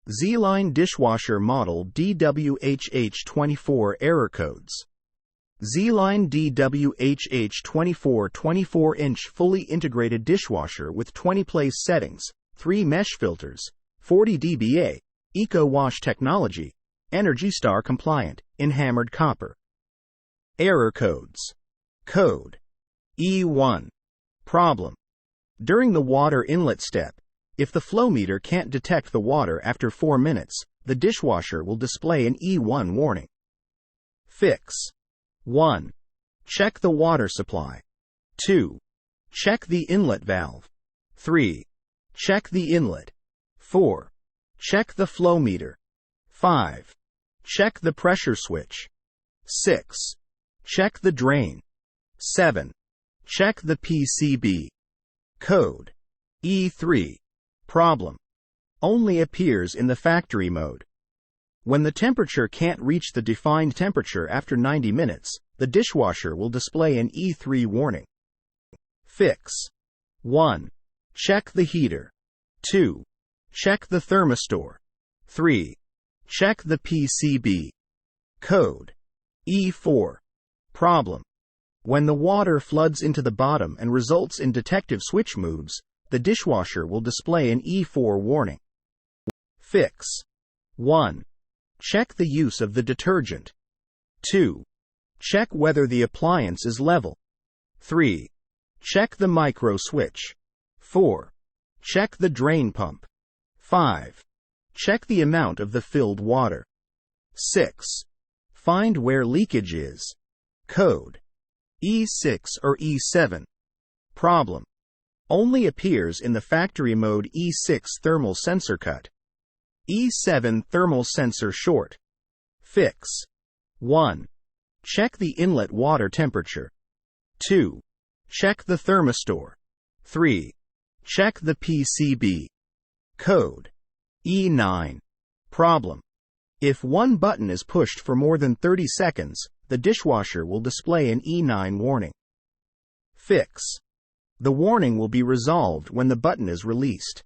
ZLINE dishwasher model DWHH24 error codes. ZLINE DWHH24 24-inch fully integrated dishwasher with 20-place settings, 3 mesh filters, 40 dBA, EcoWash technology, Energy Star compliant, in hammered copper. Error codes. Code E1. Problem. During the water inlet step, if the flow meter can't detect the water after 4 minutes, the dishwasher will display an E1 warning. Fix. 1. Check the water supply. 2. Check the inlet valve. 3. Check the inlet. 4. Check the flow meter. 5. Check the pressure switch. 6. Check the drain. 7. Check the PCB. Code E3. Problem. Only appears in the factory mode. When the temperature can't reach the defined temperature after 90 minutes, the dishwasher will display an E3 warning. Fix. 1. Check the heater. 2. Check the thermistor. 3. Check the PCB. Code E4. Problem. When the water floods into the bottom and results in detective switch moves, the dishwasher will display an E4 warning. Fix. 1. Check the use of the detergent. 2. Check whether the appliance is level. 3. Check the micro switch. 4. Check the drain pump. 5. Check the amount of the filled water. 6. Find where leakage is. Code E6 or E7. Problem. Only appears in the factory mode E6 thermal sensor cut. E7 thermal sensor short. Fix. 1. Check the inlet water temperature. 2. Check the thermistor. 3. Check the PCB. Code E9. Problem. If one button is pushed for more than 30 seconds, the dishwasher will display an E9 warning. Fix. The warning will be resolved when the button is released.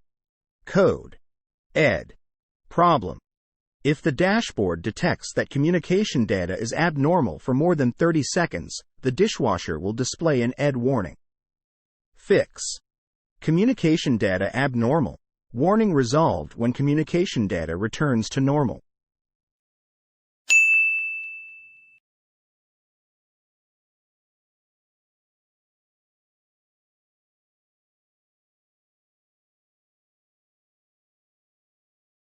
Code ED. Problem. If the dashboard detects that communication data is abnormal for more than 30 seconds, the dishwasher will display an ED warning. Fix. Communication data abnormal. Warning resolved when communication data returns to normal.